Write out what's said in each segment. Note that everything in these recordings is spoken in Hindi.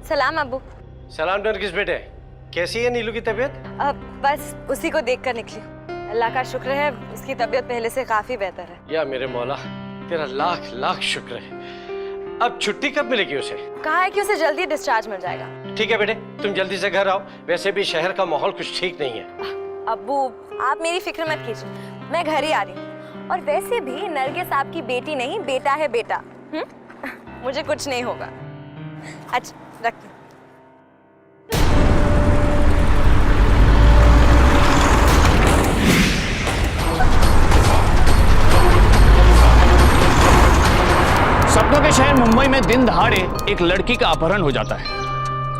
सलाम अब्बू। सलाम नरगिस बेटे, कैसी है नीलू की तबीयत? बस उसी को देखकर निकली। अल्लाह का शुक्र है उसकी तबीयत पहले से काफी बेहतर है। या मेरे मौला, तेरा लाख लाख शुक्र है। अब छुट्टी कब मिलेगी उसे? कहा है कि उसे जल्दी डिस्चार्ज मिल जाएगा। ठीक है बेटे, तुम जल्दी से घर आओ। वैसे भी शहर का माहौल कुछ ठीक नहीं है। अब्बू आप मेरी फिक्र मत कीजिए, मैं घर ही आ रही हूँ। और वैसे भी नरगिस आपकी बेटी नहीं, बेटा है बेटा। मुझे कुछ नहीं होगा। अच्छा रखती हूँ। सपनों के शहर मुंबई में दिन दहाड़े एक लड़की का अपहरण हो जाता है।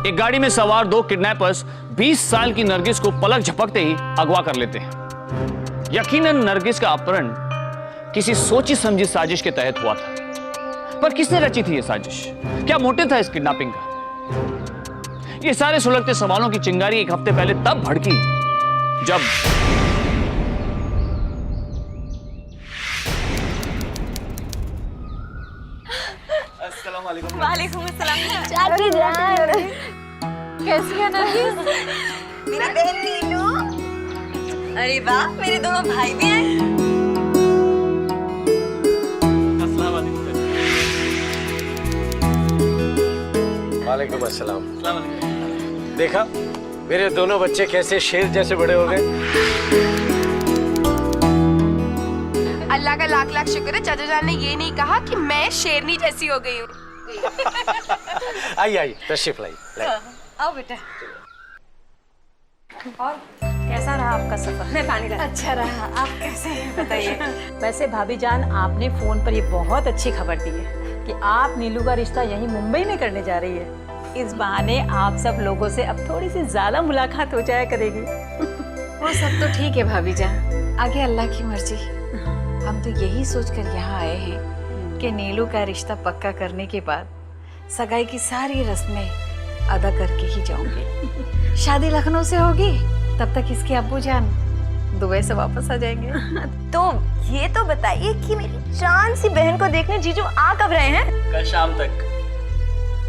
एक गाड़ी में सवार दो किडनैपर्स 20 साल की नरगिस को पलक झपकते ही अगवा कर लेते हैं। यकीनन नरगिस का अपहरण किसी सोची समझी साजिश के तहत हुआ था, पर किसने रची थी यह साजिश? क्या मोटिव था इस किडनैपिंग का? ये सारे सुलगते सवालों की चिंगारी एक हफ्ते पहले तब भड़की जब वालेकुम अस्सलाम। चाची जान कैसी है नरगिस? मेरी बहन नीलू। अरे वाह, मेरे दोनों भाई भी हैं। वालेकुम अस्सलाम। देखा मेरे दोनों बच्चे कैसे शेर जैसे बड़े हो गए। अल्लाह का लाख लाख शुक्र है चाचा जान ने ये नहीं कहा कि मैं शेरनी जैसी हो गई हूँ। आई आई तशरीफ लाई। आओ बेटा। और कैसा रहा आपका सफर? मैं पानी ला। अच्छा रहा। आप कैसे हैं बताइए? वैसे भाभी जान आपने फोन पर ये बहुत अच्छी खबर दी है कि आप नीलू का रिश्ता यहीं मुंबई में करने जा रही है। इस बहाने आप सब लोगों से अब थोड़ी सी ज्यादा मुलाकात हो जाया करेगी। वो सब तो ठीक है भाभी जान, आगे अल्लाह की मर्जी। हम तो यही सोचकर यहाँ आए हैं कि नीलू का रिश्ता पक्का करने के बाद सगाई की सारी रस्में अदा करके ही जाऊंगी। शादी लखनऊ से होगी, तब तक इसके अब्बू जान दुबई से वापस आ जाएंगे। तो ये तो बताइए कि मेरी जान सी बहन को देखने जीजू आ कब रहे हैं? कल शाम तक।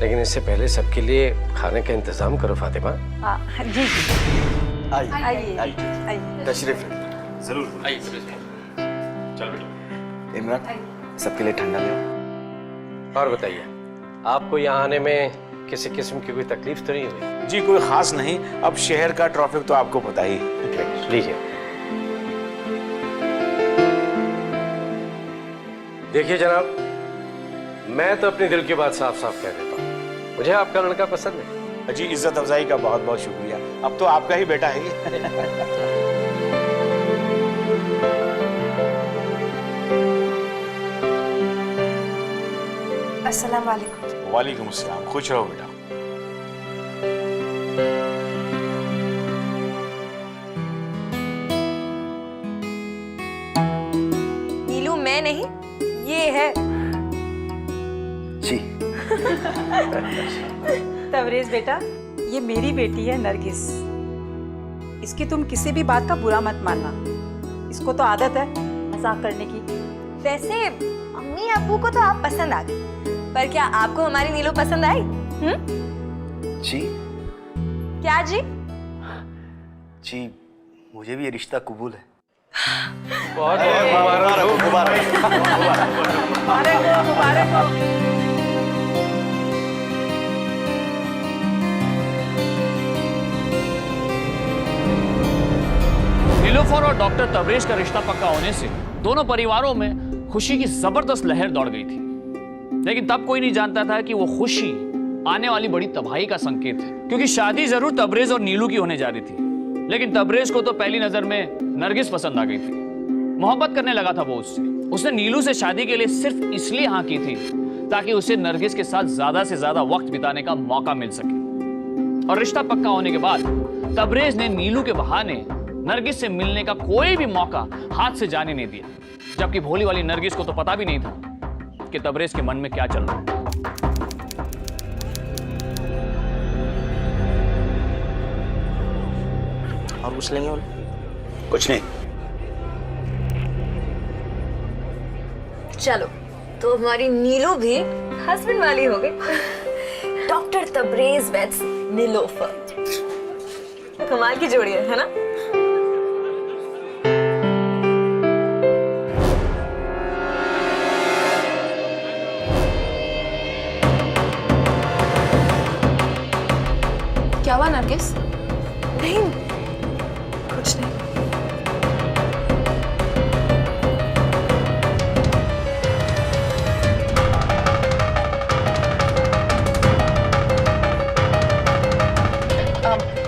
लेकिन इससे पहले सबके लिए खाने का इंतजाम करो फातिमा। जी आइए आइए। तशरीफ जरूर आइए। चल इमरान, सबके लिए ठंडा ले आओ। और बताइए, आपको यहाँ आने में किसी किस्म की कोई तकलीफ तो नहीं हुई? जी कोई खास नहीं, अब शहर का ट्रैफिक तो आपको पता ही। लीजिए। देखिए जनाब, मैं तो अपने दिल की बात साफ साफ कह देता हूँ, मुझे आपका लड़का पसंद है। जी इज्जत अफजाई का बहुत बहुत शुक्रिया, अब तो आपका ही बेटा है। अस्सलाम वालेकुम। वालेकुम अस्सलाम, खुश रहो बेटा। नीलू मैं नहीं, ये है। जी तबरेज बेटा, ये मेरी बेटी है नरगिस। इसकी तुम किसी भी बात का बुरा मत मानना, इसको तो आदत है मजाक करने की। वैसे अम्मी अब्बू को तो आप पसंद आ गई, पर क्या आपको हमारी नीलू पसंद आई? जी क्या जी? जी मुझे भी ये रिश्ता कबूल है। बहुत मुबारक मुबारक हो। नीलूफर और डॉक्टर तबरेज का रिश्ता पक्का होने से दोनों परिवारों में खुशी की जबरदस्त लहर दौड़ गई थी। लेकिन तब कोई नहीं जानता था कि वो खुशी आने वाली बड़ी तबाही का संकेत है, क्योंकि शादी जरूर तबरेज और नीलू की होने जा रही थी, लेकिन तबरेज को तो पहली नजर में नरगिस पसंद आ गई थी। मोहब्बत करने लगा था वो उससे। उसने नीलू से शादी के लिए सिर्फ इसलिए हाँ की थी ताकि उसे नरगिस के साथ ज्यादा से ज्यादा वक्त बिताने का मौका मिल सके। और रिश्ता पक्का होने के बाद तबरेज ने नीलू के बहाने नरगिस से मिलने का कोई भी मौका हाथ से जाने नहीं दिया, जबकि भोली वाली नरगिस को तो पता भी नहीं था कि तबरेज के मन में क्या चल रहा है। और कुछ लेंगे? कुछ नहीं। चलो, तो हमारी नीलू भी हस्बैंड वाली हो गई। Doctor Tabrez weds Nilofar. कमाल की जोड़ी है ना? क्या हुआ नरगिस? नहीं, कुछ नहीं।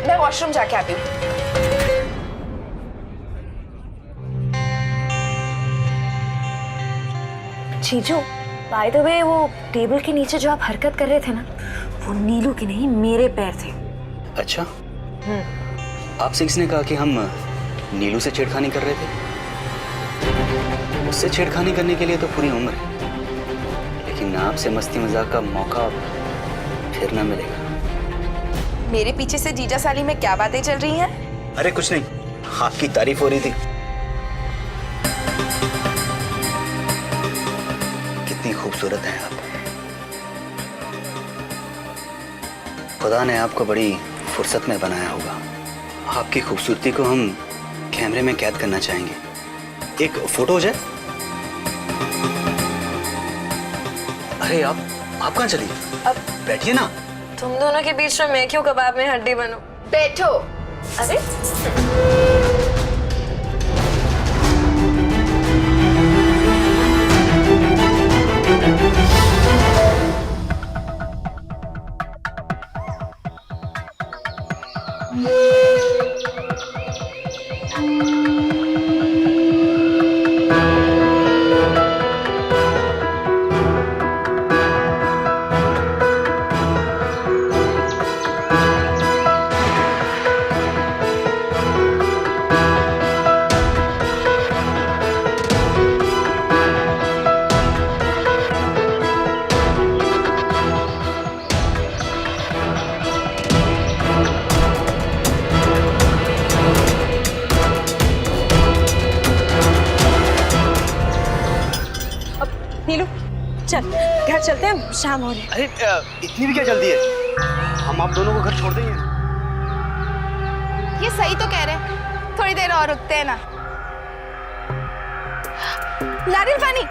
मैं वॉशरूम जाके आती हूँ। जीजू, बाय द वे वो टेबल के नीचे जो आप हरकत कर रहे थे ना, वो नीलू के नहीं मेरे पैर थे। अच्छा, आपसे किसने कहा कि हम नीलू से छेड़खानी कर रहे थे? उससे छेड़खानी करने के लिए तो पूरी उम्र है, लेकिन आपसे मस्ती मजाक का मौका फिर ना मिलेगा। मेरे पीछे से जीजा साली में क्या बातें चल रही हैं? अरे कुछ नहीं, आपकी तारीफ हो रही थी। कितनी खूबसूरत हैं आप। खुदा ने आपको बड़ी फुर्सत में बनाया होगा। आपकी खूबसूरती को हम कैमरे में कैद करना चाहेंगे। एक फोटो हो जाए? अरे आप कहाँ चली? अब बैठिए ना। तुम दोनों के बीच में मैं क्यों कबाब में हड्डी बनूं? बैठो। अरे नीलू, चल घर चलते हैं, शाम हो रही है। अरे इतनी भी क्या जल्दी है? हम आप दोनों को घर छोड़ देंगे। ये सही तो कह रहे हैं, थोड़ी देर और रुकते हैं ना। नारियल पानी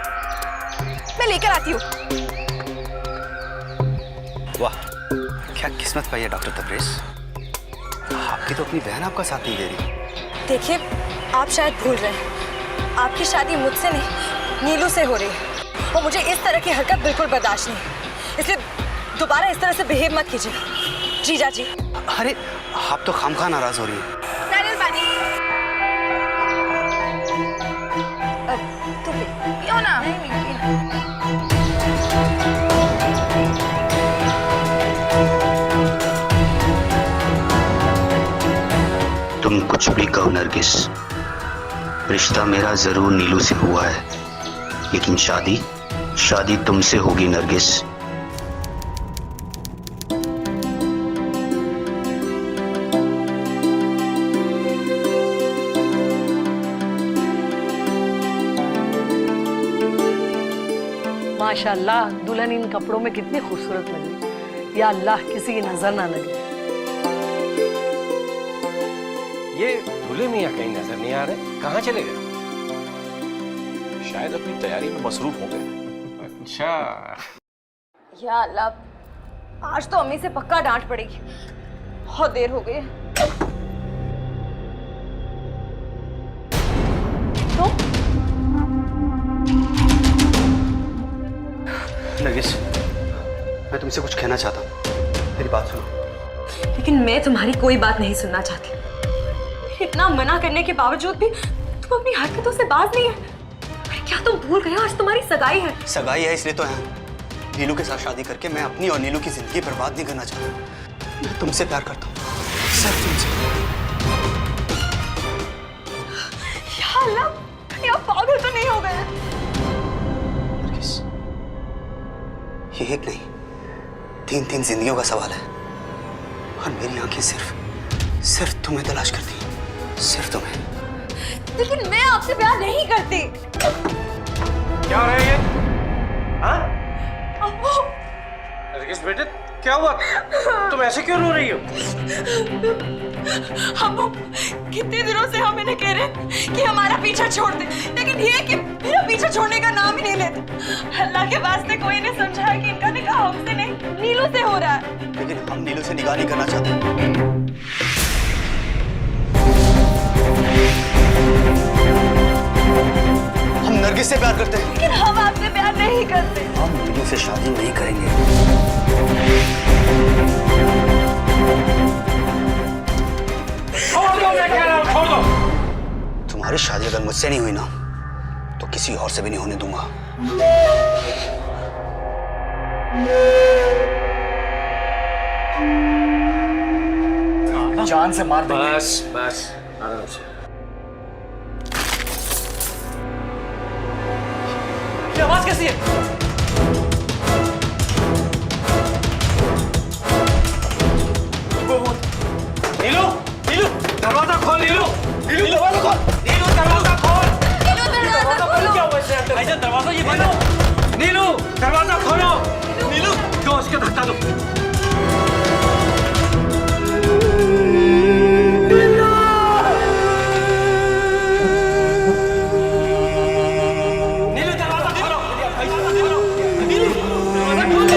मैं लेकर आती हूँ। वाह, क्या किस्मत पाई है डॉक्टर तबरेज। आपकी तो अपनी बहन आपका साथ नहीं दे रही। देखिए, आप शायद भूल रहे हैं, आपकी शादी मुझसे नहीं नीलू से हो रही है, और मुझे इस तरह की हरकत बिल्कुल बर्दाश्त नहीं, इसलिए दोबारा इस तरह से बिहेव मत कीजिए जीजा जी। अरे आप तो खामखा नाराज हो रही हैं। नारियल पानी तो पियो ना। तुम कुछ भी कहो नरगिस, रिश्ता मेरा जरूर नीलू से हुआ है, लेकिन शादी तुमसे होगी नरगिस। माशाल्लाह, दुल्हन इन कपड़ों में कितनी खूबसूरत लगी। या अल्लाह, किसी की नजर ना लगे। ये दूल्हे मियाँ कहीं नजर नहीं आ रहे, कहाँ चले गए? शायद अपनी तैयारी में मसरूफ हो गए। अच्छा, या अल्लाह, आज तो अम्मी से पक्का डांट पड़ेगी, बहुत देर हो गई है। तो नरगिस, मैं तुमसे कुछ कहना चाहता हूँ, मेरी बात सुनो। लेकिन मैं तुम्हारी कोई बात नहीं सुनना चाहती। इतना मना करने के बावजूद भी तुम अपनी हरकतों से बाज नहीं है। अरे क्या तुम भूल गए, आज तुम्हारी सगाई है। सगाई है इसलिए तो है। नीलू के साथ शादी करके मैं अपनी और नीलू की जिंदगी बर्बाद नहीं करना चाहता। मैं तुमसे प्यार करता हूँ, सिर्फ तुमसे। या अल्लाह, ये आप पागल तो नहीं हो गए? नरगिस, ये एक नहीं, 3 जिंदगियों का सवाल है, और मेरी आंखें सिर्फ तुम्हें तलाश करती हैं, सिर्फ तुम्हें। लेकिन मैं आपसे प्यार नहीं करती। क्या हो रहा है ये? हाँ? अब्बू, नरगिस बेटे, क्या हुआ? तुम ऐसे क्यों रो रही हो? हम कितने दिनों से हम इन्हें कह रहे हैं कि हमारा पीछा छोड़ दे, लेकिन ये कि मेरा पीछा छोड़ने का नाम ही नहीं लेते। अल्लाह के वास्ते कोई इन्हें समझाया कि इनका निकाह हमसे नहीं नीलू से हो रहा है। लेकिन हम नीलू से निकाह नहीं करना चाहते। हम नरगिस से प्यार करते हैं। लेकिन हम आपसे प्यार नहीं करते। हम नीलू से शादी नहीं करेंगे। छोड़ दो, मैं कह रहा हूं, छोड़ दो। तुम्हारी शादी अगर मुझसे नहीं हुई ना तो किसी और से भी नहीं होने दूंगा। जान से मार देंगे। बस बस आराम से। ये आवाज कैसी है? नीलू, नीलू, दरवाजा खोल नीलू, नीलू दरवाजा खोल, नीलू दरवाजा खोल, दरवाजा खोलो। क्या हुआ इससे अंदर? भाईजान दरवाजा ये बंद हो। नीलू दरवाजा खोलो, नीलू दो उसके धक्का दो। नीलू दरवाजा खोलो, नीलू दरवाजा खोलो,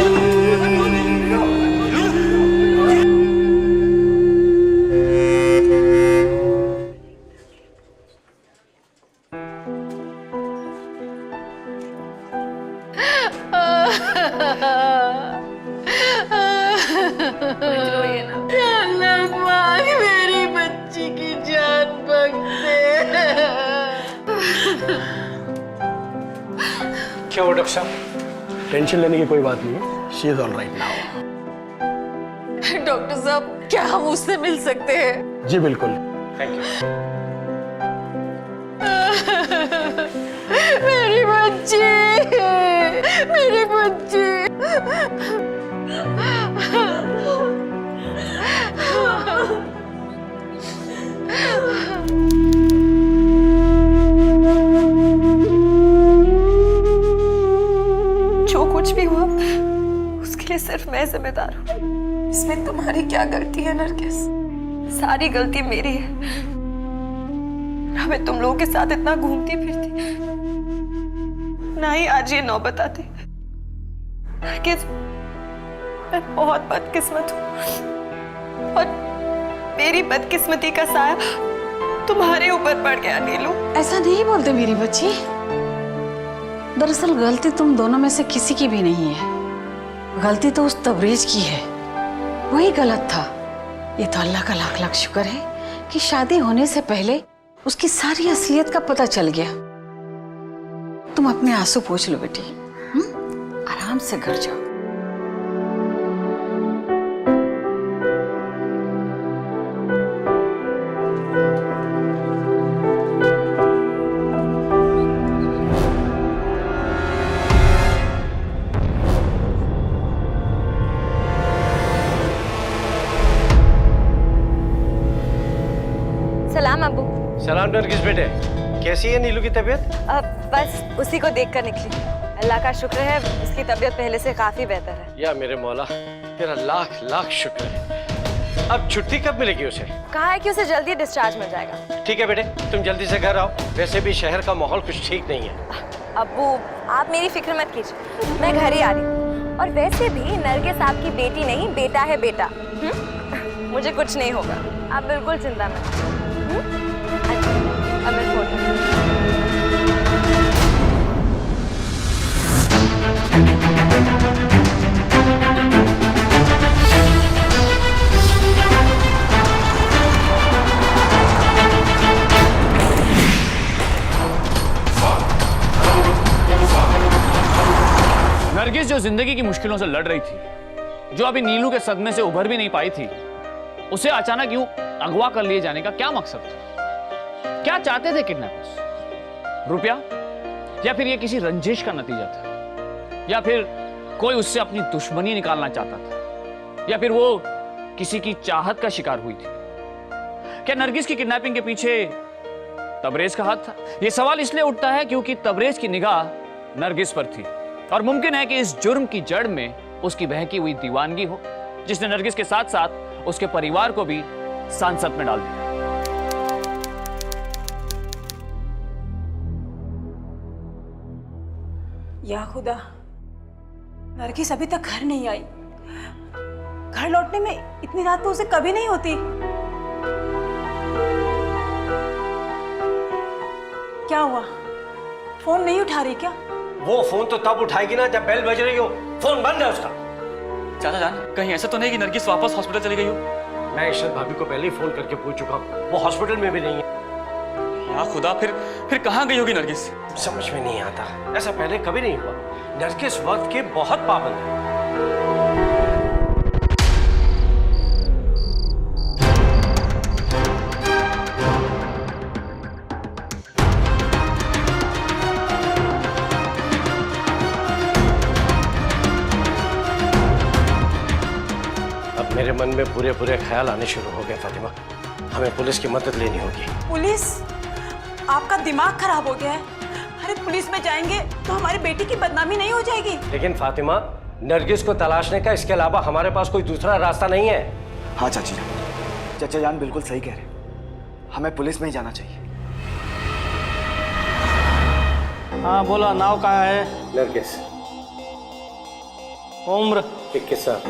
मेरी बच्ची की जान बख्शे। क्या हुआ डॉक्टर साहब? टेंशन लेने की कोई बात नहीं है। She is all right now. Doctor साहब, क्या हम उससे मिल सकते हैं? जी बिल्कुल। Thank you. मेरी बच्ची, मेरी बच्ची। जो कुछ भी हुआ उसके लिए सिर्फ मैं जिम्मेदार हूँ। इसमें तुम्हारी क्या गलती है नरगिस? सारी गलती मेरी है। ना मैं तुम लोगों के साथ इतना घूमती फिरती, ना ही आज ये नौबत आती। नरगिस, मैं बहुत बदकिस्मत हूँ और मेरी बदकिस्मती का साया तुम्हारे ऊपर पड़ गया नीलू। ऐसा नहीं बोलते मेरी बच्ची। दरअसल गलती तुम दोनों में से किसी की भी नहीं है। गलती तो उस तबरेज की है, वही गलत था। ये तो अल्लाह का लाख लाख शुक्र है कि शादी होने से पहले उसकी सारी असलियत का पता चल गया। तुम अपने आंसू पोंछ लो बेटी, आराम से घर जाओ। सलाम अब्बू। सलाम नरगिस बेटे, कैसी है नीलू की तबीयत? बस उसी को देखकर निकली। अल्लाह का शुक्र है उसकी तबीयत पहले से काफी बेहतर है। या मेरे मौला, तेरा लाख लाख शुक्र है। अब छुट्टी कब मिलेगी उसे? कहा है कि उसे जल्दी डिस्चार्ज मिल जाएगा। ठीक है बेटे, तुम जल्दी से घर आओ। वैसे भी शहर का माहौल कुछ ठीक नहीं है। अब्बू, आप मेरी फिक्र मत कीजिए, मैं घर ही आ रही हूँ। और वैसे भी नरगिस आपकी बेटी नहीं, बेटा है बेटा। मुझे कुछ नहीं होगा, आप बिल्कुल चिंता मत कीजिए। अच्छा, अब मैं फोन नरगिस जो जिंदगी की मुश्किलों से लड़ रही थी, जो अभी नीलू के सदमे से उभर भी नहीं पाई थी, उसे अचानक यूं अगवा कर लिए जाने का क्या मकसद था? क्या चाहते थे किडनैपर्स? रुपया? या फिर ये किसी रंजिश का नतीजा था? या फिर कोई उससे अपनी दुश्मनी निकालना चाहता था? या फिर वो किसी की चाहत का शिकार हुई थी? क्या नरगिस की किडनैपिंग के पीछे तबरेज का हाथ था? यह सवाल इसलिए उठता है क्योंकि तबरेज की निगाह नरगिस पर थी और मुमकिन है कि इस जुर्म की जड़ में उसकी बहकी हुई दीवानगी हो जिसने नरगिस के साथ साथ उसके परिवार को भी सांसद में डाल दिया। या खुदा, नरगिस अभी तक घर नहीं आई। घर लौटने में इतनी रात तो उसे कभी नहीं होती। क्या हुआ? फोन नहीं उठा रही क्या? वो फोन तो तब उठाएगी ना जब बेल बज रही हो। फोन बंद है उसका। चाचा जान, कहीं ऐसा तो नहीं कि नरगिस वापस हॉस्पिटल चली गई हो? मैं इशरत भाभी को पहले ही फोन करके पूछ चुका हूँ, वो हॉस्पिटल में भी नहीं है। या खुदा, फिर कहाँ गई होगी नरगिस? समझ में नहीं आता, ऐसा पहले कभी नहीं हुआ। नरगिस वक्त के बहुत पाबंद है। अब मेरे मन में बुरे बुरे ख्याल आने शुरू हो गए फातिमा। हमें पुलिस की मदद लेनी होगी। पुलिस? आपका दिमाग खराब हो गया है। अरे पुलिस में जाएंगे तो हमारी बेटी की बदनामी नहीं हो जाएगी? लेकिन फातिमा, नरगिस को तलाशने का इसके अलावा हमारे पास कोई दूसरा रास्ता नहीं है। हाँ चाची जान, चाचा जान बिल्कुल सही कह रहे हैं। हमें पुलिस में ही जाना चाहिए। हाँ बोला, नाव कहाँ है? नरगिस, उम्र? 21 साल।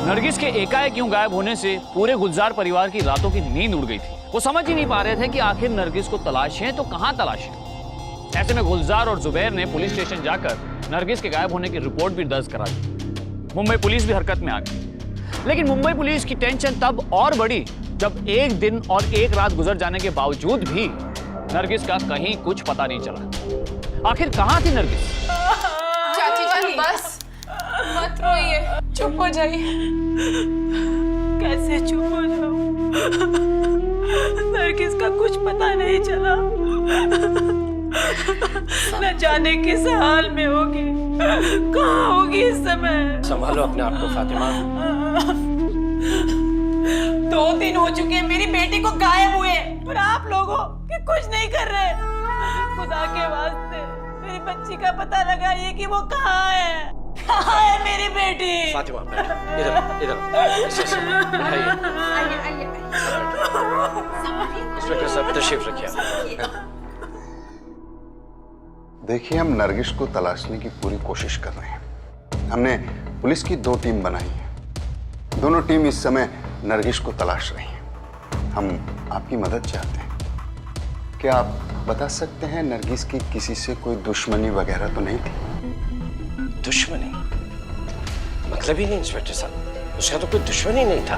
नरगिस के एकाएक यूं गायब होने से पूरे गुलजार परिवार की रातों की नींद उड़ गई थी। वो समझ ही नहीं पा रहे थे कि आखिर नरगिस को तलाशें तो कहां तलाशें। ऐसे में गुलजार और जुबैर ने पुलिस स्टेशन जाकर नरगिस के गायब होने की रिपोर्ट भी दर्ज करा दी। मुंबई पुलिस भी हरकत में आ गई। लेकिन मुंबई पुलिस की टेंशन तब और बढ़ी जब एक दिन और एक रात गुजर जाने के बावजूद भी नरगिस का कहीं कुछ पता नहीं चला। आखिर कहां थी नरगिस? चाची जान बस मत रोइए, चुप हो जाइए। कैसे चुप हो जाऊं? नरगिस का कुछ पता नहीं चला। न जाने किस हाल में होगी, कहाँ होगी इस समय। संभालो अपने आप को फातिमा। 2 दिन हो चुके हैं मेरी बेटी को गायब हुए और आप लोगों के कुछ नहीं कर रहे। खुदा के वास्ते मेरी बच्ची का पता लगाइए कि वो कहाँ है। कहाँ है मेरी बेटी? फातिमा इधर इधर इंस्पेक्टर साहब तशरीफ रखिए। देखिए, हम नरगिस को तलाशने की पूरी कोशिश कर रहे हैं। हमने पुलिस की 2 टीम बनाई है। दोनों टीम इस समय नरगिस को तलाश रही हैं। हम आपकी मदद चाहते हैं। क्या आप बता सकते हैं नरगिस की किसी से कोई दुश्मनी वगैरह तो नहीं थी? दुश्मनी? मतलब ही नहीं इंस्पेक्टर साहब, उसका तो कोई दुश्मन ही नहीं था।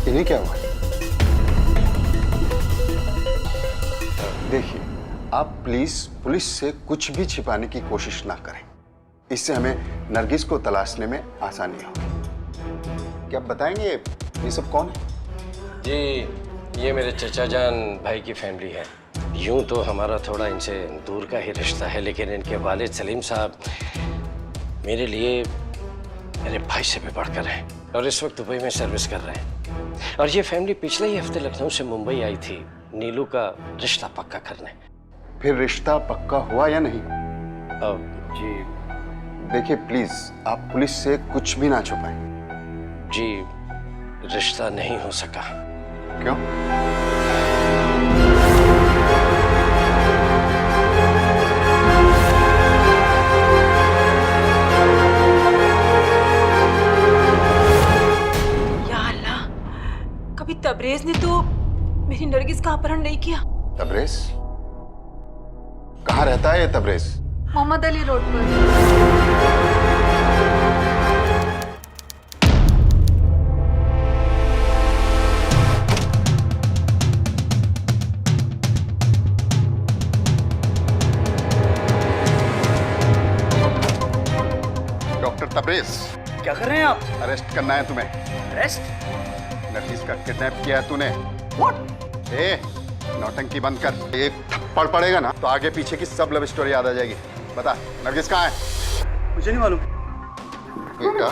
इन्हें क्या हुआ? देखिए, आप प्लीज पुलिस से कुछ भी छिपाने की कोशिश ना करें। इससे हमें नरगिस को तलाशने में आसानी होगी। क्या आप बताएंगे ये सब कौन है? जी, ये मेरे चचा जान भाई की फैमिली है। यूं तो हमारा थोड़ा इनसे दूर का ही रिश्ता है, लेकिन इनके वालिद सलीम साहब मेरे लिए मेरे भाई से भी बढ़कर हैं और इस वक्त दुबई में सर्विस कर रहे हैं। और ये फैमिली पिछले ही हफ्ते लखनऊ से मुंबई आई थी नीलू का रिश्ता पक्का करने। फिर रिश्ता पक्का हुआ या नहीं? जी देखिए, प्लीज आप पुलिस से कुछ भी ना छुपाएं। जी, रिश्ता नहीं हो सका। क्यों? कभी तबरेज ने तो मेरी नरगिस का अपहरण नहीं किया। तबरेज? कहाँ रहता है ये तबरेज? मोहम्मद अली रोड पर। डॉक्टर तबरेज, क्या कर रहे हैं आप? अरेस्ट करना है तुम्हें। अरेस्ट? नरगिस का किडनैप किया है तूने। व्हाट? ए, नौटंकी बंद कर। एक थप्पड़ पड़ेगा ना तो आगे पीछे की सब लव स्टोरी याद आ जाएगी। बता, नरगिस कहाँ है? मुझे नहीं मालूम। बेटा,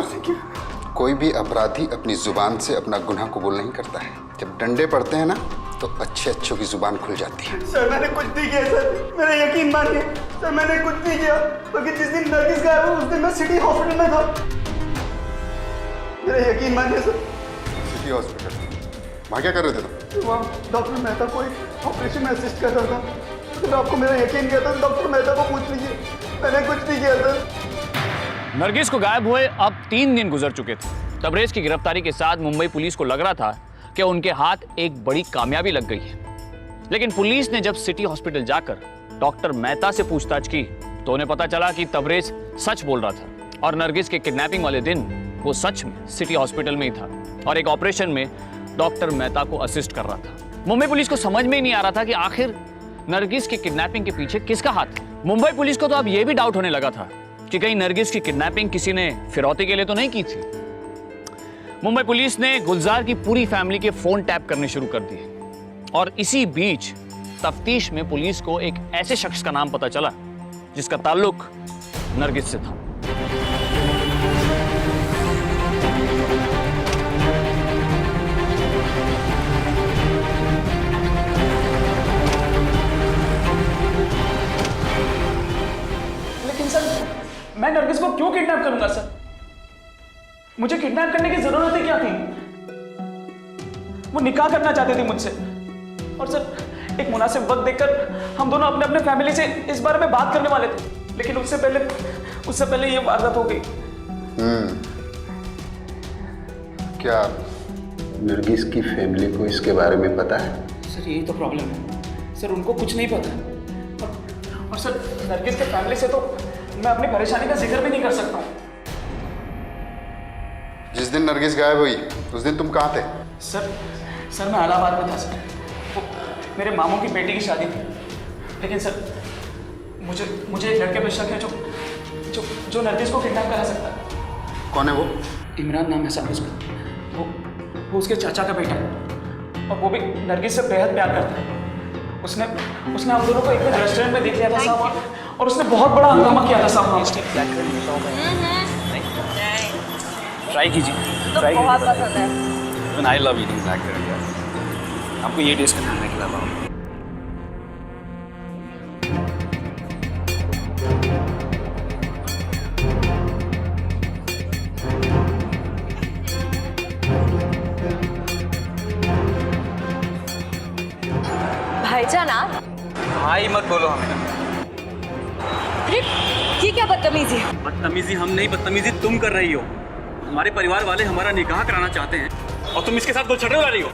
कोई भी अपराधी अपनी जुबान से अपना गुनाह कबूल नहीं करता है। जब डंडे पड़ते हैं ना तो अच्छे अच्छों की जुबान खुल जाती है। सर मैंने कुछ नहीं किया सर, मेरा यकीन मानिए सर, मैंने कुछ नहीं किया। क्योंकि जिस दिन नरगिस गायब हुई उस दिन मैं सिटी हॉस्पिटल में था। मेरा यकीन मानिए सर। सिटी हॉस्पिटल वहाँ क्या कर रहे थे तुम? वहाँ डॉक्टर मेहता को ऑपरेशन में असिस्ट कर रहा था। अगर आपको मेरा यकीन किया था डॉक्टर मेहता को पूछ लीजिए, मैंने कुछ नहीं किया था। नरगिस को गायब हुए अब 3 दिन गुजर चुके थे। तबरेज की गिरफ्तारी के साथ मुंबई पुलिस को लग रहा था कि उनके हाथ एक बड़ी कामयाबी लग गई है। लेकिन पुलिस ने जब सिटी हॉस्पिटल जाकर डॉक्टर मेहता से पूछताछ की तो उन्हें पता चला कि तबरेज सच बोल रहा था और नरगिस के किडनैपिंग वाले दिन वो सच में सिटी हॉस्पिटल में ही था और एक ऑपरेशन में डॉक्टर मेहता को असिस्ट कर रहा था। मुंबई पुलिस को समझ में ही नहीं आ रहा था कि आखिर नरगिस की किडनैपिंग के पीछे किसका हाथ है। मुंबई पुलिस को तो अब यह भी डाउट होने लगा था कि कहीं नरगिस की किडनैपिंग किसी ने फिरौती के लिए तो नहीं की थी। मुंबई पुलिस ने गुलजार की पूरी फैमिली के फोन टैप करने शुरू कर दिए और इसी बीच तफ्तीश में पुलिस को एक ऐसे शख्स का नाम पता चला जिसका ताल्लुक नरगिस से था। लेकिन सर मैं नरगिस को क्यों किडनैप करूंगा सर? मुझे किडनैप करने की जरूरत ही क्या थी? वो निकाह करना चाहते थे मुझसे और सर एक मुनासिब वक्त देखकर हम दोनों अपने अपने फैमिली से इस बारे में बात करने वाले थे, लेकिन उससे पहले ये वारदात हो गई। क्या नरगिस की फैमिली को इसके बारे में पता है? सर यही तो प्रॉब्लम है सर, उनको कुछ नहीं पता। और सर नरगिस के फैमिली से तो मैं अपनी परेशानी का जिक्र भी नहीं कर सकता हूँ। जिस दिन नरगिस गायब हुई उस दिन तुम कहाँ थे? सर मैं इलाहाबाद में था सर। वो मेरे मामू की बेटी की शादी थी, लेकिन सर मुझे एक लड़के पर शक है जो नरगिस को किडनैप करा सकता है। कौन है वो? इमरान नाम है साहब उसका। वो उसके चाचा का बेटा है और वो भी नरगिस से बेहद प्यार करता है। उसने हम दोनों को एक दिन रेस्टोरेंट में देख लिया था साहब और उसने बहुत बड़ा हंगामा किया था साहब। ट्राई कीजिए, तो बहुत पसंद है। आई लव ईटिंग ब्लैक करी यार, आपको ये टेस्ट करने के अलावा। भाईजान आप? भाई मत बोलो हमें। अरे ये क्या बदतमीजी है? बदतमीजी हम नहीं, बदतमीजी तुम कर रही हो। हमारे परिवार वाले हमारा निकाह कराना चाहते हैं और तुम इसके साथ गोलछड़े उड़ा रही हो।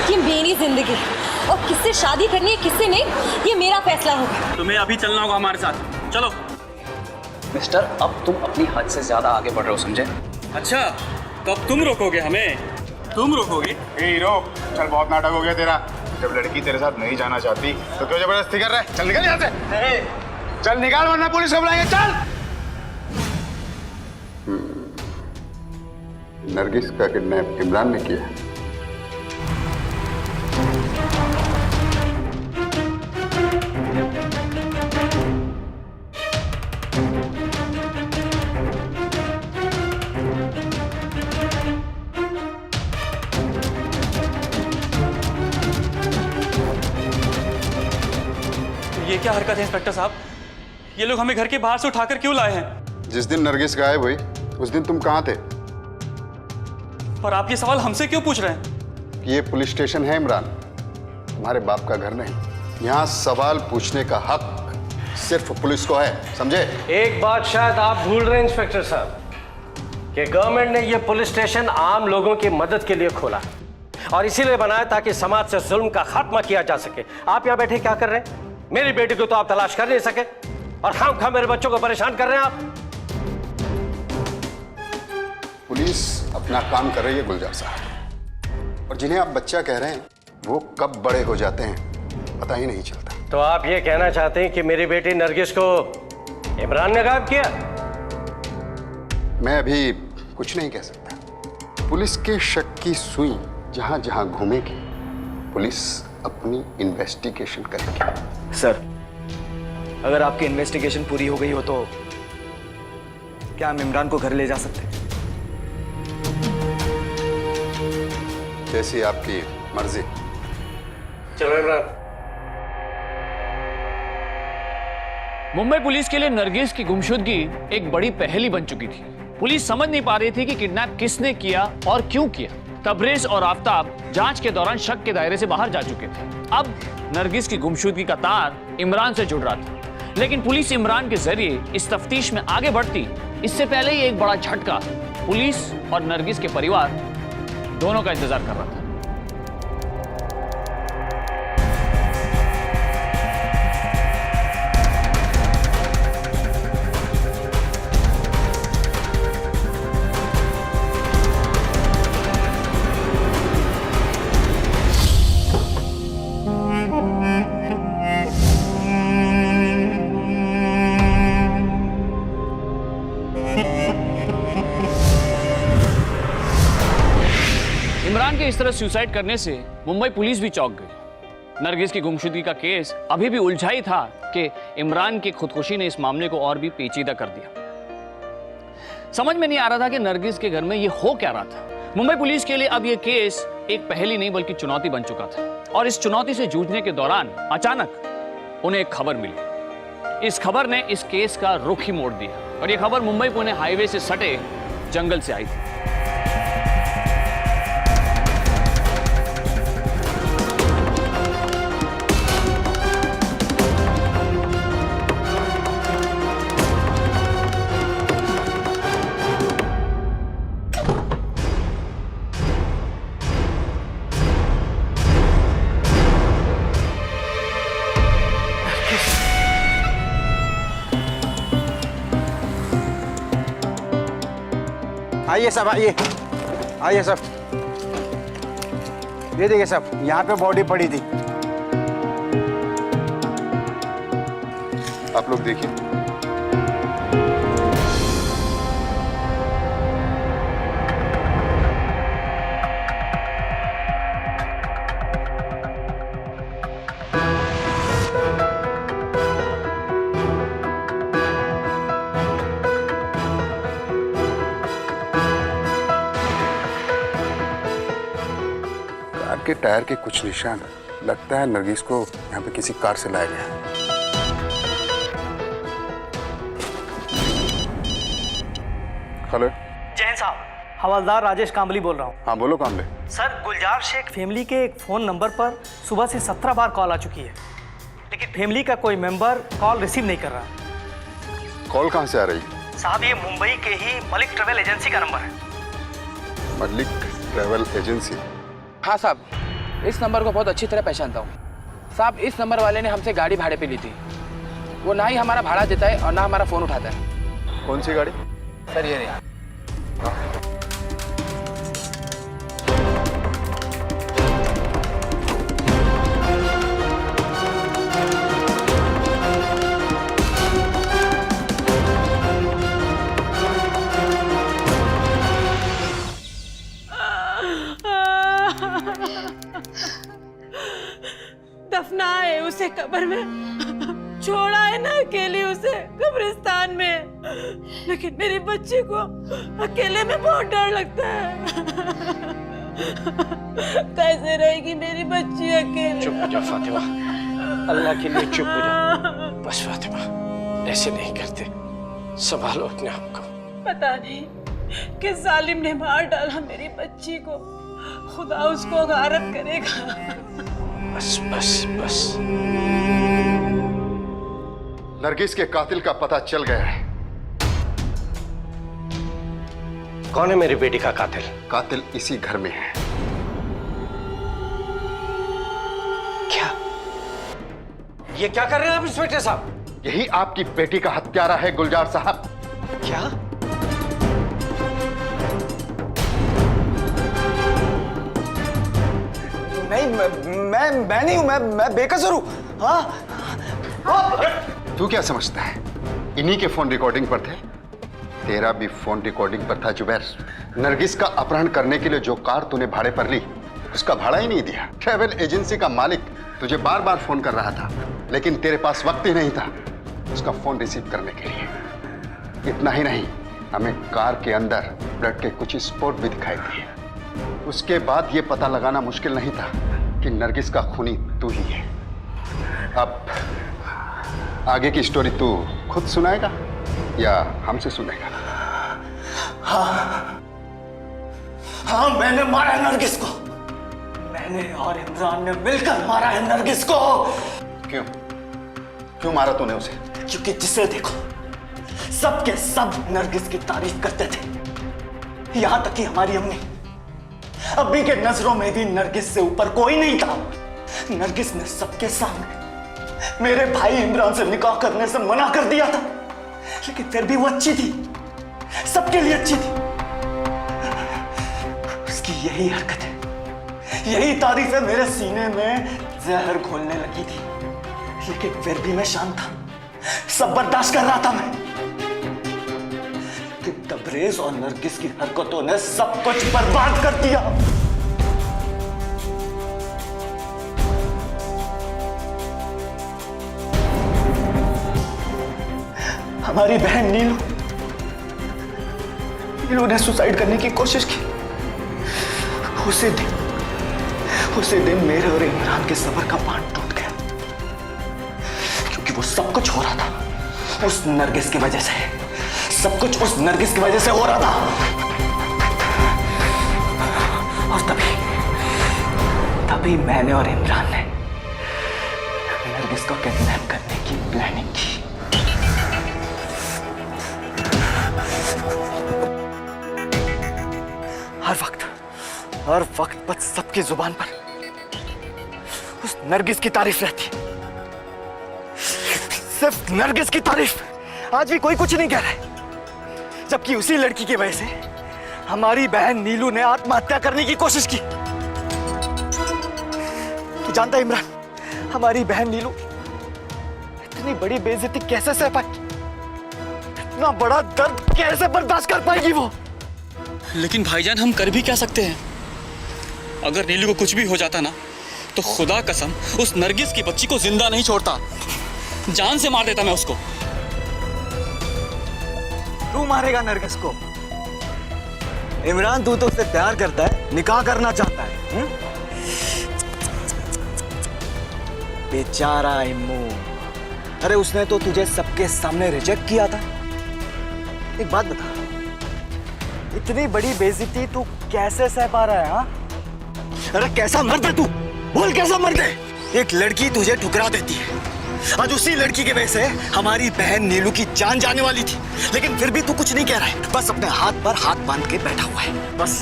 ये मेरी जिंदगी है और किससे शादी करनी है किससे नहीं ये मेरा फैसला होगा। तुम्हें अभी चलना होगा हमारे साथ, चलो। मिस्टर, अब तुम अपनी हद से ज्यादा आगे बढ़ रहे हो, समझे? अच्छा तो अब तुम रोकोगे हमें? तुम रोकोगे? हीरो चल, बहुत नाटक हो गया तेरा। जब लड़की तेरे साथ नहीं जाना चाहती तो क्यों जबरदस्ती कर रहा है? चल निकल यहाँ से। चल निकाल वरना पुलिस को बुलाएंगे। चल। नरगिस का किडनैप इमरान ने किया। ये क्या हरकत है इंस्पेक्टर साहब? ये लोग हमें घर के बाहर से उठाकर क्यों लाए हैं? जिस दिन नरगिस गायब हुई उस दिन तुम कहाँ थे? और आप ये सवाल हमसे क्यों पूछ रहे हैं? ये पुलिस स्टेशन है इमरान, तुम्हारे बाप का घर नहीं। यहाँ सवाल पूछने का हक सिर्फ पुलिस को है, समझे? एक बात शायद आप भूल रहे हैं इंस्पेक्टर साहब कि गवर्नमेंट ने ये पुलिस स्टेशन आम लोगों की मदद के लिए खोला और इसीलिए बनाया ताकि समाज से जुल्म का खात्मा किया जा सके। आप यहाँ बैठे क्या कर रहे हैं? मेरी बेटी को तो आप तलाश कर नहीं सके और खामखा मेरे बच्चों को परेशान कर रहे हैं आप। पुलिस अपना काम कर रही है गुलजार साहब, और जिन्हें आप बच्चा कह रहे हैं वो कब बड़े हो जाते हैं पता ही नहीं चलता। तो आप ये कहना चाहते हैं कि मेरी बेटी नरगिस को इमरान ने गायब किया? मैं अभी कुछ नहीं कह सकता। पुलिस के शक की सुई जहां जहां घूमेगी पुलिस अपनी इन्वेस्टिगेशन करेगी। सर अगर आपकी इन्वेस्टिगेशन पूरी हो गई हो तो क्या हम इमरान को घर ले जा सकते हैं? जैसी आपकी मर्जी। चलो इमरान। मुंबई पुलिस के लिए नरगिस की गुमशुदगी एक बड़ी पहेली बन चुकी थी। पुलिस समझ नहीं पा रही थी कि किडनैप किसने किया और क्यों किया। तबरेज और आफताब जांच के दौरान शक के दायरे से बाहर जा चुके थे। अब नरगिस की गुमशुदगी का तार इमरान से जुड़ रहा था, लेकिन पुलिस इमरान के जरिए इस तफ्तीश में आगे बढ़ती इससे पहले ही एक बड़ा झटका पुलिस और नरगिस के परिवार दोनों का इंतजार कर रहा था। इमरान के इस तरह सुसाइड करने से मुंबई पुलिस भी चौंक गई। नरगिस की गुमशुदगी का केस अभी भी उलझा ही था कि इमरान की खुदकुशी ने इस मामले को और भी पेचीदा कर दिया। समझ में नहीं आ रहा था कि नरगिस के घर में ये हो क्या रहा था। मुंबई पुलिस के लिए अब ये केस एक पहेली नहीं बल्कि चुनौती बन चुका था, और इस चुनौती से जूझने के दौरान अचानक उन्हें एक खबर मिली। इस खबर ने इस केस का रुख ही मोड़ दिया, और ये खबर मुंबई पुणे हाईवे से सटे जंगल से आई थी। आइए सब, आइए सब। ये देखिए सब, यहाँ पे बॉडी पड़ी थी। आप लोग देखिए। के टायर के कुछ निशान, लगता है नरगिस को यहाँ पे किसी कार से लाया गया। हेलो जैन साहब, हवलदार राजेश कांबली बोल रहा हूँ। हाँ बोलो कामले। सर, गुलजार शेख फैमिली के एक फ़ोन नंबर पर सुबह से 17 बार कॉल आ चुकी है, लेकिन फैमिली का कोई मेंबर कॉल रिसीव नहीं कर रहा। कॉल कहाँ से आ रही है? साहब, ये मुंबई के ही मलिक ट्रेवल एजेंसी का नंबर है। Malik travel agency? हाँ साहब, इस नंबर को बहुत अच्छी तरह पहचानता हूँ साहब। इस नंबर वाले ने हमसे गाड़ी भाड़े पे ली थी। वो ना ही हमारा भाड़ा देता है और ना हमारा फ़ोन उठाता है। कौन सी गाड़ी? सर ये रही। दफनाए उसे कब्र में, छोड़ा है ना अकेली उसे कब्रिस्तान में, लेकिन मेरी बच्ची को अकेले में बहुत डर लगता है। कैसे रहेगी मेरी बच्ची अकेले? चुप हो जा फातिमा, अल्लाह के लिए चुप हो जा। बस फातिमा, ऐसे नहीं करते, संभालो अपने आप को। पता नहीं किस जालिम ने मार डाला मेरी बच्ची को, खुदा उसको गारत करेगा। बस बस बस। नरगिस के कातिल का पता चल गया है। कौन है मेरी बेटी का कातिल? कातिल इसी घर में है। क्या? ये क्या कर रहे हैं आप इंस्पेक्टर साहब? यही आपकी बेटी का हत्यारा है गुलजार साहब। क्या? नहीं, मैं नहीं हूं, मैं बेकसूर हूं। हाँ, तू क्या समझता है इन्हीं के फोन रिकॉर्डिंग पर थे? तेरा भी फोन रिकॉर्डिंग पर था जुबैर। नरगिस का अपहरण करने के लिए जो कार तूने भाड़े पर ली, उसका भाड़ा ही नहीं दिया। ट्रैवल एजेंसी का मालिक तुझे बार बार फोन कर रहा था, लेकिन तेरे पास वक्त ही नहीं था उसका फोन रिसीव करने के लिए। इतना ही नहीं, हमें कार के अंदर ब्लड के कुछ स्पॉट भी दिखाई दिए। उसके बाद ये पता लगाना मुश्किल नहीं था कि नरगिस का खूनी तू ही है। अब आगे की स्टोरी तू खुद सुनाएगा या हमसे सुनेगा? हाँ, मैंने मारा है नरगिस को। मैंने और इमरान ने मिलकर मारा है नरगिस को। क्यों? क्यों मारा तूने उसे? क्योंकि जिसे देखो सबके सब नरगिस की तारीफ करते थे, यहां तक कि हमारी अम्मी। अब्बी के नजरों में भी नरगिस से ऊपर कोई नहीं था। नरगिस ने सबके सामने मेरे भाई इमरान से निकाह करने से मना कर दिया था, लेकिन फिर भी वो अच्छी थी, सबके लिए अच्छी थी। उसकी यही हरकतें, यही तारीफें मेरे सीने में जहर घोलने लगी थी, लेकिन फिर भी मैं शांत था, सब बर्दाश्त कर रहा था मैं। कि तबरेज और नरगिस की हरकतों ने सब कुछ बर्बाद कर दिया। हमारी बहन नीलू ने सुसाइड करने की कोशिश की। उसी दिन मेरे और इमरान के सब्र का बांध टूट गया, क्योंकि वो सब कुछ हो रहा था उस नरगिस की वजह से। सब कुछ उस नरगिस की वजह से हो रहा था। और तभी मैंने और इमरान ने नरगिस को किडनैप करने की प्लानिंग की। हर वक्त बस सबकी जुबान पर उस नरगिस की तारीफ रहती है, सिर्फ नरगिस की तारीफ। आज भी कोई कुछ नहीं कह रहा है, जबकि उसी लड़की की वजह से हमारी बहन नीलू ने आत्महत्या करने की कोशिश की। तू जानता है इमरान, हमारी बहन नीलू इतनी बड़ी बेइज्जती कैसे सह पाएगी? इतना बड़ा दर्द कैसे बर्दाश्त कर पाएगी वो? लेकिन भाईजान, हम कर भी क्या सकते हैं? अगर नीलू को कुछ भी हो जाता ना, तो खुदा कसम उस नरगिस की बच्ची को जिंदा नहीं छोड़ता, जान से मार देता मैं उसको। तू मारेगा नरगिस को? इमरान, तू तो उससे प्यार करता है, निकाह करना चाहता है। बेचारा इम्मू, अरे उसने तो तुझे सबके सामने रिजेक्ट किया था। एक बात बता, इतनी बड़ी बेइज्जती तू कैसे सह पा रहा है? हाँ, अरे कैसा मर्द है तू? बोल, कैसा मर्द है? एक लड़की तुझे ठुकरा देती है, आज उसी लड़की के वजह से हमारी बहन नीलू की जान जाने वाली थी, लेकिन फिर भी तू कुछ नहीं कह रहा है। बस अपने हाथ पर हाथ बांध के बैठा हुआ है। बस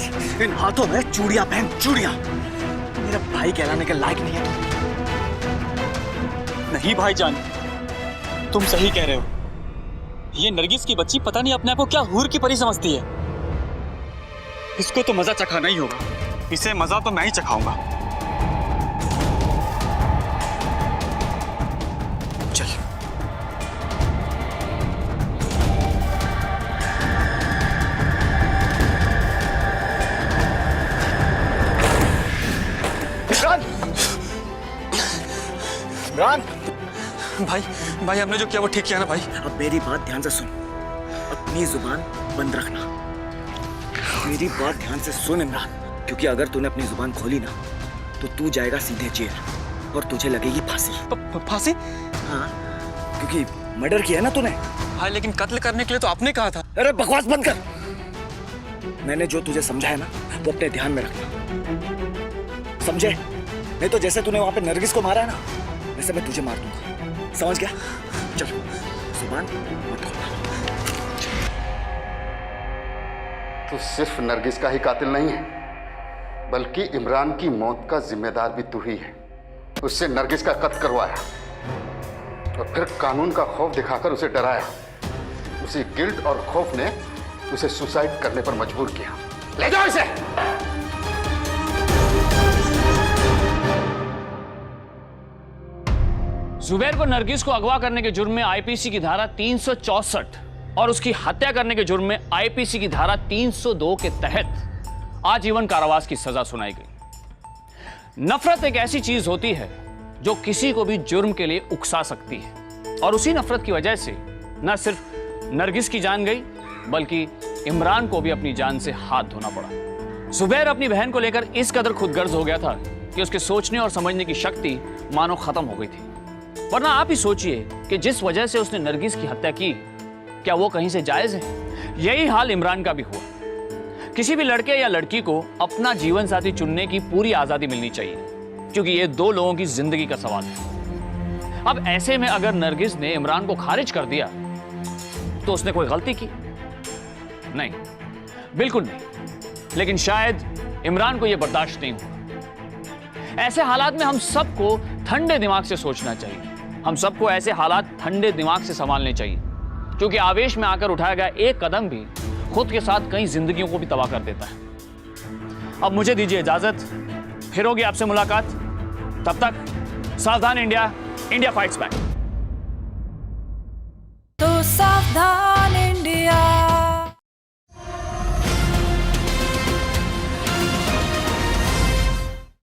इन हाथों में चूड़ियां पहन, चूड़ियां। मेरा भाई कहलाने के लायक नहीं है तू। नहीं भाईजान, तुम सही कह रहे हो। ये नरगिस की बच्ची पता नहीं अपने आप को क्या हूर की परी समझती है। इसको तो मजा चखाना ही होगा, इसे मजा तो मैं ही चखाऊंगा। चल। इमरान, भाई हमने जो किया वो ठीक किया ना भाई? अब मेरी बात ध्यान से सुन, अपनी जुबान बंद रखना। मेरी बात ध्यान से सुन इमरान, क्योंकि अगर तूने अपनी जुबान खोली ना, तो तू जाएगा सीधे जेल और तुझे लगेगी फांसी। फांसी? हाँ, क्योंकि मर्डर किया ना तूने। भाई, लेकिन कत्ल करने के लिए तो आपने कहा था। अरे बकवास बंद कर। मैंने जो तुझे समझाया ना, वो अपने ध्यान में रखना, समझे? नहीं तो जैसे तूने वहां पे नरगिस को मारा है ना, वैसे मैं तुझे मार दूंगा, समझ गया? चल, जुबान मत खोलना। तू सिर्फ नरगिस का ही कातिल नहीं है, बल्कि इमरान की मौत का जिम्मेदार भी तू ही है। उससे नरगिस का कत्ल करवाया और फिर कानून का खौफ दिखाकर उसे डराया। उसी गिल्ट और खौफ ने उसे सुसाइड करने पर मजबूर किया। ले जाओ इसे। जुबैर को नरगिस को अगवा करने के जुर्म में आईपीसी की धारा 364 और उसकी हत्या करने के जुर्म में आईपीसी की धारा 302 के तहत आजीवन कारावास की सजा सुनाई गई। नफरत एक ऐसी चीज होती है जो किसी को भी जुर्म के लिए उकसा सकती है, और उसी नफरत की वजह से न सिर्फ नरगिस की जान गई, बल्कि इमरान को भी अपनी जान से हाथ धोना पड़ा। जुबैर अपनी बहन को लेकर इस कदर खुदगर्ज हो गया था कि उसके सोचने और समझने की शक्ति मानो खत्म हो गई थी। वरना आप ही सोचिए कि जिस वजह से उसने नरगिस की हत्या की, क्या वो कहीं से जायज है? यही हाल इमरान का भी हुआ। किसी भी लड़के या लड़की को अपना जीवन साथी चुनने की पूरी आजादी मिलनी चाहिए, क्योंकि ये दो लोगों की जिंदगी का सवाल है। अब ऐसे में अगर नरगिस ने इमरान को खारिज कर दिया तो उसने कोई गलती की? नहीं, बिल्कुल नहीं। लेकिन शायद इमरान को यह बर्दाश्त नहीं हुआ। ऐसे हालात में हम सबको ठंडे दिमाग से सोचना चाहिए। हम सबको ऐसे हालात ठंडे दिमाग से संभालने चाहिए, क्योंकि आवेश में आकर उठाया गया एक कदम भी खुद के साथ कई जिंदगियों को भी तबाह कर देता है। अब मुझे दीजिए इजाजत, फिर होगी आपसे मुलाकात। तब तक सावधान इंडिया, इंडिया फाइट्स बैक।